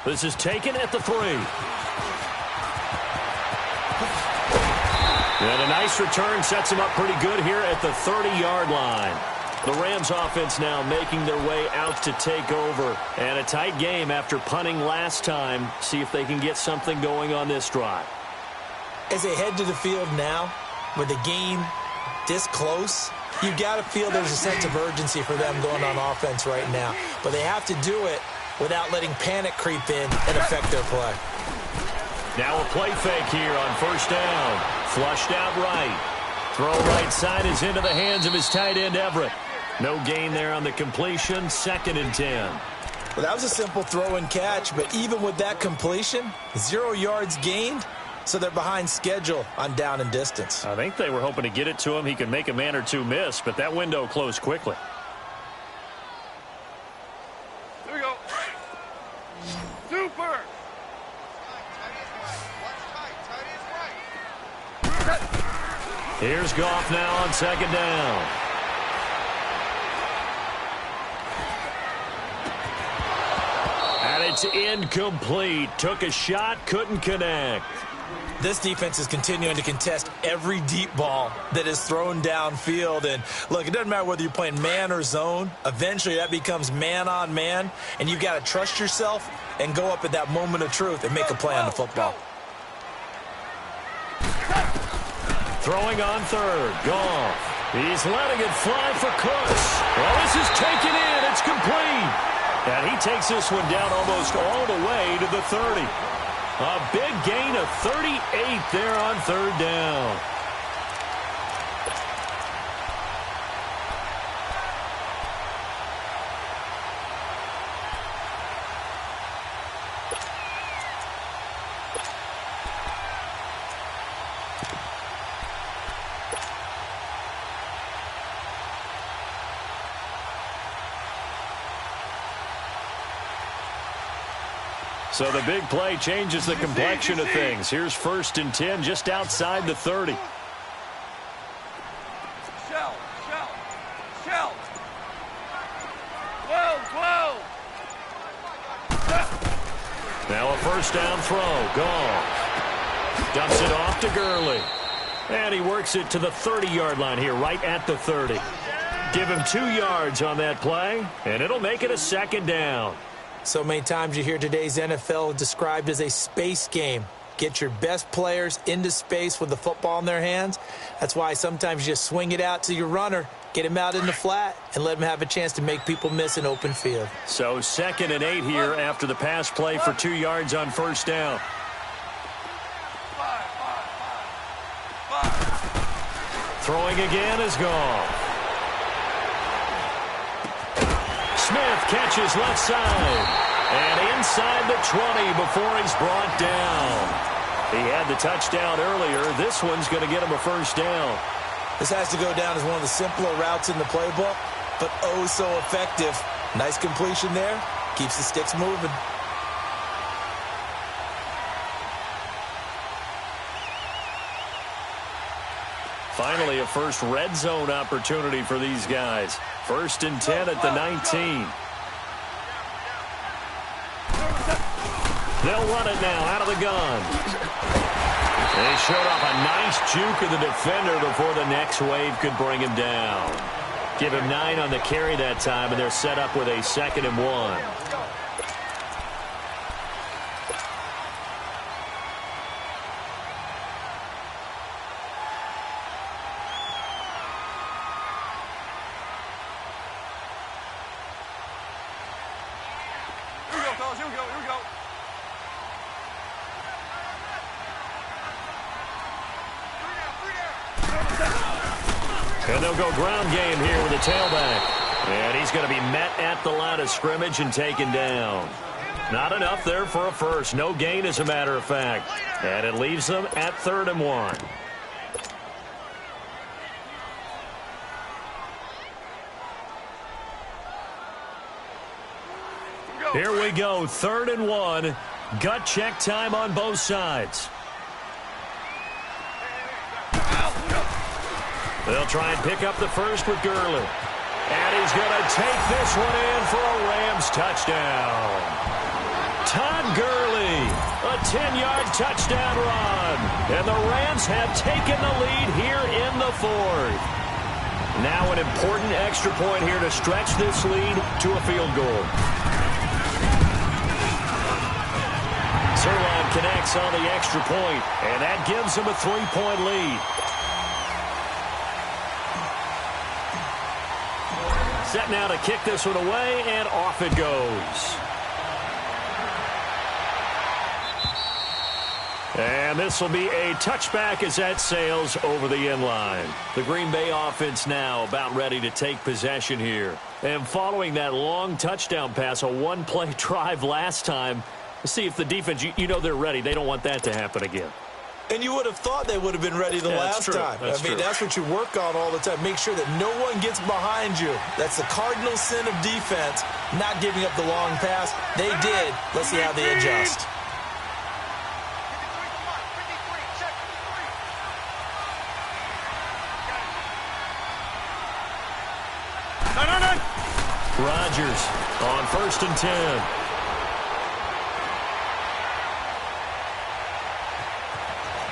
This is taken at the 3. And a nice return sets him up pretty good here at the 30-yard line. The Rams offense now making their way out to take over. And a tight game after punting last time. See if they can get something going on this drive. As they head to the field now, with the game this close, you've got to feel there's a sense of urgency for them going on offense right now. But they have to do it without letting panic creep in and affect their play. Now a play fake here on 1st down. Flushed out right. Throw right side is into the hands of his tight end, Everett. No gain there on the completion. 2nd and 10. Well, that was a simple throw and catch, but even with that completion, 0 yards gained, so they're behind schedule on down and distance. I think they were hoping to get it to him. He could make a man or two miss, but that window closed quickly. Here we go. Super. Here's Goff now on 2nd down. And it's incomplete. Took a shot, couldn't connect. This defense is continuing to contest every deep ball that is thrown downfield. And, look, it doesn't matter whether you're playing man or zone. Eventually, that becomes man-on-man, and you've got to trust yourself and go up at that moment of truth and make a play on the football. Throwing on 3rd. Goff. He's letting it fly for Cooks. Well, this is taken in. It's complete. And he takes this one down almost all the way to the 30. A big gain of 38 there on 3rd down. So the big play changes the complexion of things. Here's 1st and 10 just outside the 30. Shell. Whoa. Now a 1st down throw. Gone. Dumps it off to Gurley. And he works it to the 30-yard line here, right at the 30. Give him 2 yards on that play, and it'll make it a 2nd down. So many times you hear today's NFL described as a space game. Get your best players into space with the football in their hands. That's why sometimes you just swing it out to your runner, get him out in the flat, and let him have a chance to make people miss an open field. So 2nd and 8 here after the pass play for 2 yards on 1st down. Throwing again is gone. Smith catches left side. And inside the 20 before he's brought down. He had the touchdown earlier. This one's going to get him a 1st down. This has to go down as one of the simpler routes in the playbook, but oh so effective. Nice completion there. Keeps the sticks moving. Finally, a first red zone opportunity for these guys. 1st and 10 at the 19. They'll run it now out of the gun. They showed off a nice juke of the defender before the next wave could bring him down. Give him 9 on the carry that time, and they're set up with a 2nd and 1. Here we go. And they'll go ground game here with a tailback. And he's going to be met at the line of scrimmage and taken down. Not enough there for a first. No gain, as a matter of fact. And it leaves them at 3rd and 1. Here we go, 3rd and 1. Gut check time on both sides. They'll try and pick up the first with Gurley. And he's going to take this one in for a Rams touchdown. Todd Gurley, a 10-yard touchdown run. And the Rams have taken the lead here in the 4th. Now an important extra point here to stretch this lead to a field goal. Zerline connects on the extra point, and that gives him a 3-point lead. Set now to kick this one away, and off it goes. And this will be a touchback as that sails over the end line. The Green Bay offense now about ready to take possession here. And following that long touchdown pass, a one-play drive last time, see if the defense, you know they're ready. They don't want that to happen again. And you would have thought they would have been ready the last time. That's what you work on all the time. Make sure that no one gets behind you. That's the cardinal sin of defense, not giving up the long pass. They did. Let's see how they adjust. Rodgers on 1st and 10.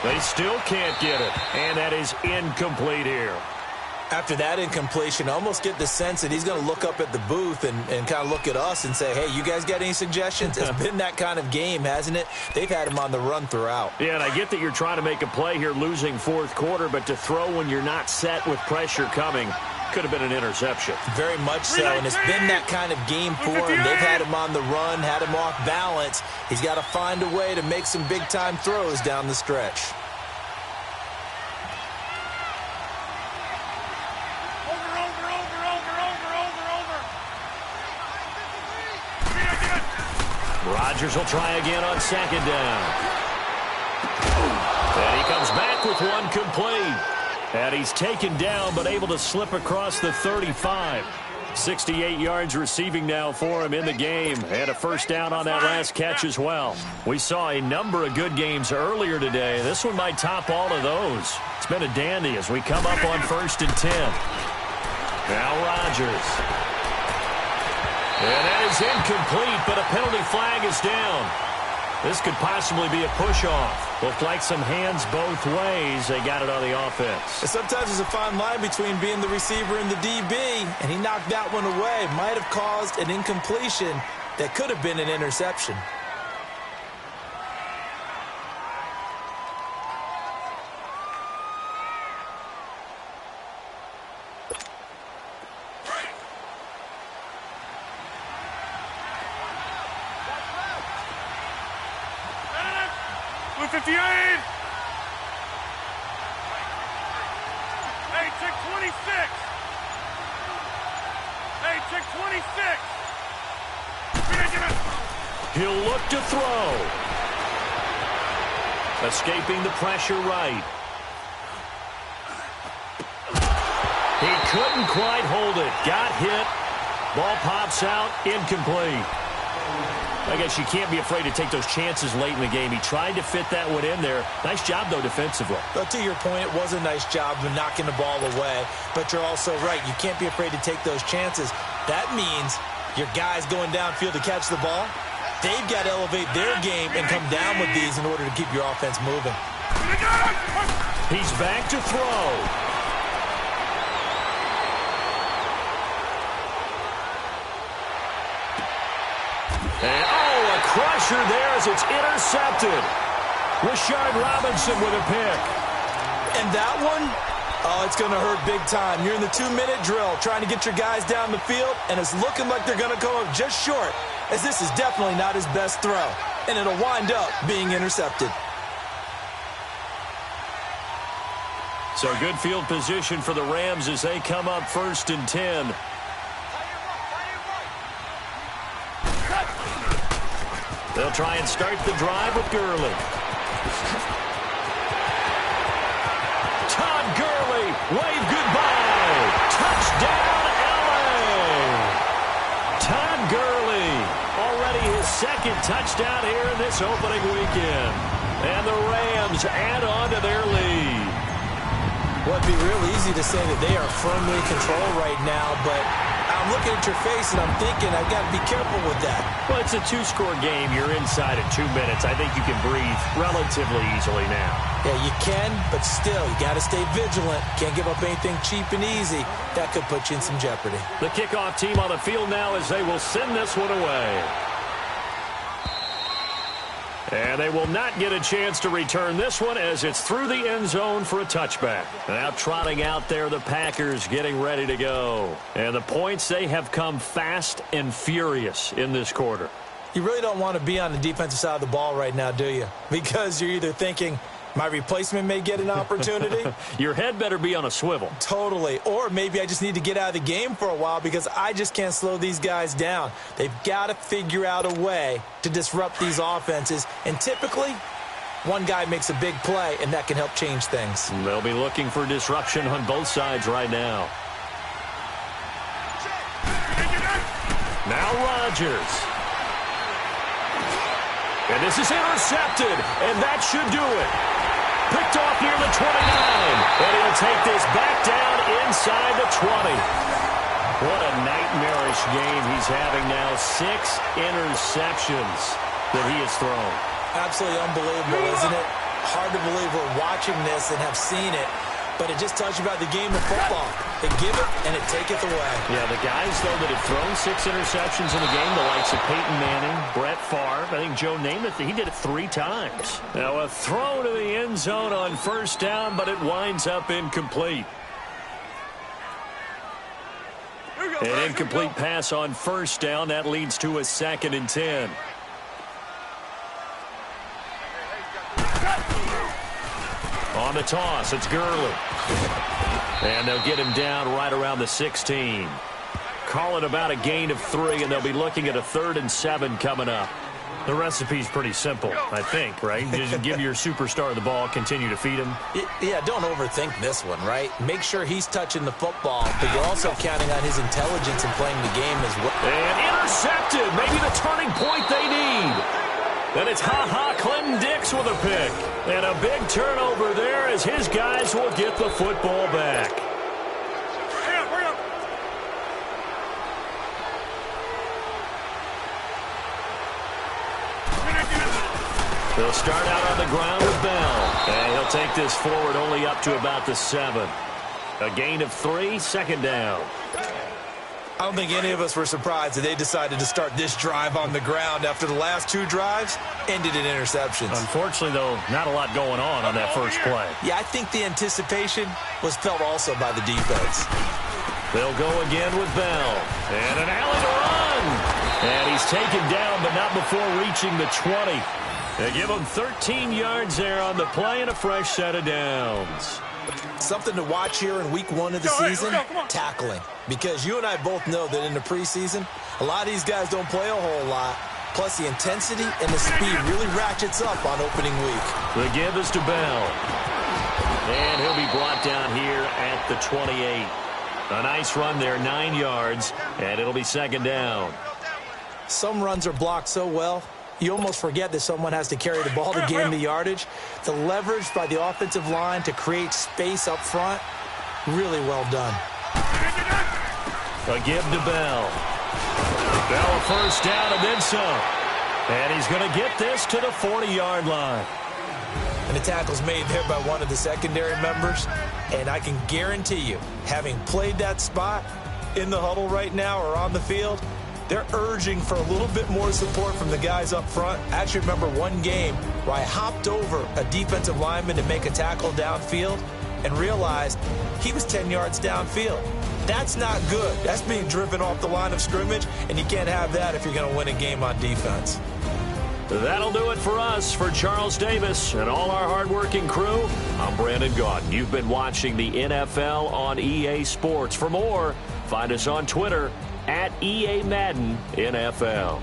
They still can't get it, and that is incomplete here. After that incompletion, I almost get the sense that he's going to look up at the booth and kind of look at us and say, hey, you guys got any suggestions? It's been that kind of game, hasn't it? They've had him on the run throughout. Yeah, and I get that you're trying to make a play here losing 4th quarter, but to throw when you're not set with pressure coming could have been an interception. Very much so, and it's been that kind of game for him. They've had him on the run, had him off balance. He's got to find a way to make some big-time throws down the stretch. Rodgers will try again on 2nd down. And he comes back with one complete. And he's taken down but able to slip across the 35. 68 yards receiving now for him in the game, and a first down on that last catch as well. We saw a number of good games earlier today. This one might top all of those. It's been a dandy as we come up on 1st and 10. Now Rodgers. And that is incomplete, but a penalty flag is down. This could possibly be a push-off. Looked like some hands both ways. They got it on the offense. Sometimes there's a fine line between being the receiver and the DB, and he knocked that one away. Might have caused an incompletion that could have been an interception. He'll look to throw. Escaping the pressure right. He couldn't quite hold it. Got hit. Ball pops out. Incomplete. I guess you can't be afraid to take those chances late in the game. He tried to fit that one in there. Nice job, though, defensively. But to your point, it was a nice job of knocking the ball away. But you're also right. You can't be afraid to take those chances. That means your guys going downfield to catch the ball, they've got to elevate their game and come down with these in order to keep your offense moving. He's back to throw. And, a crusher there as it's intercepted. Rashard Robinson with a pick. And that one, it's going to hurt big time. You're in the 2-minute drill trying to get your guys down the field, and it's looking like they're going to come up just short, as this is definitely not his best throw, and it'll wind up being intercepted. So good field position for the Rams as they come up 1st and 10. They'll try and start the drive with Gurley. Todd Gurley, wave goodbye. Touchdown, L.A. Todd Gurley, already his 2nd touchdown here in this opening weekend. And the Rams add on to their lead. Well, it'd be real easy to say that they are firmly in control right now, but I'm looking at your face and I'm thinking I've got to be careful with that. Well, it's a 2-score game. You're inside at 2 minutes. I think you can breathe relatively easily now. Yeah, you can, but still, you got to stay vigilant. Can't give up anything cheap and easy. That could put you in some jeopardy. The kickoff team on the field now as they will send this one away. And they will not get a chance to return this one as it's through the end zone for a touchback. Now trotting out there, the Packers getting ready to go. And the points, they have come fast and furious in this quarter. You really don't want to be on the defensive side of the ball right now, do you? Because you're either thinking, my replacement may get an opportunity. Your head better be on a swivel. Totally. Or maybe I just need to get out of the game for a while because I just can't slow these guys down. They've got to figure out a way to disrupt these offenses. And typically, one guy makes a big play, and that can help change things. They'll be looking for disruption on both sides right now. Now Rodgers. And this is intercepted, and that should do it. Picked off near the 29, and he'll take this back down inside the 20. What a nightmarish game he's having now. 6 interceptions that he has thrown. Absolutely unbelievable, isn't it? Hard to believe we're watching this and have seen it, but it just tells you about the game of football. They give it, and it taketh away. Yeah, the guys, though, that have thrown 6 interceptions in the game, the likes of Peyton Manning, Brett Favre, I think Joe Namath, he did it 3 times. Now a throw to the end zone on 1st down, but it winds up incomplete. An incomplete pass on 1st down. That leads to a 2nd and 10. On the toss, it's Gurley. And they'll get him down right around the 16. Call it about a gain of 3, and they'll be looking at a 3rd and 7 coming up. The recipe's pretty simple, I think, right? Just give your superstar the ball, continue to feed him. Yeah, don't overthink this one, right? Make sure he's touching the football, but you're also counting on his intelligence in playing the game as well. And intercepted, maybe the turning point they need. And it's Clinton Dix with a pick. And a big turnover there as his guys will get the football back. They'll start out on the ground with Bell. And he'll take this forward only up to about the 7. A gain of 3, second down. I don't think any of us were surprised that they decided to start this drive on the ground after the last 2 drives ended in interceptions. Unfortunately, though, not a lot going on that first play. Yeah, I think the anticipation was felt also by the defense. They'll go again with Bell. And an alley to run. And he's taken down, but not before reaching the 20. They give him 13 yards there on the play and a fresh set of downs. Something to watch here in week 1 of the season, tackling. Because you and I both know that in the preseason, a lot of these guys don't play a whole lot. Plus, the intensity and the speed really ratchets up on opening week. The give is to Bell. And he'll be brought down here at the 28. A nice run there, 9 yards, and it'll be second down. Some runs are blocked so well, you almost forget that someone has to carry the ball to gain the yardage. The leverage by the offensive line to create space up front, really well done. A give to Bell. Bell a first down and then some. And he's going to get this to the 40-yard line. And the tackle's made there by one of the secondary members. And I can guarantee you, having played that spot in the huddle right now or on the field, they're urging for a little bit more support from the guys up front. I actually remember one game where I hopped over a defensive lineman to make a tackle downfield and realized he was 10 yards downfield. That's not good. That's being driven off the line of scrimmage, and you can't have that if you're going to win a game on defense. That'll do it for us. For Charles Davis and all our hardworking crew, I'm Brandon Gaudin. You've been watching the NFL on EA Sports. For more, find us on Twitter at EA Madden NFL.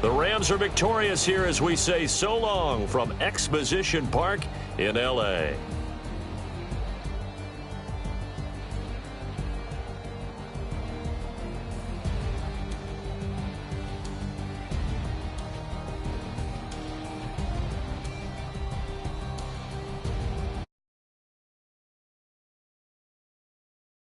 The Rams are victorious here as we say so long from Exposition Park in L.A.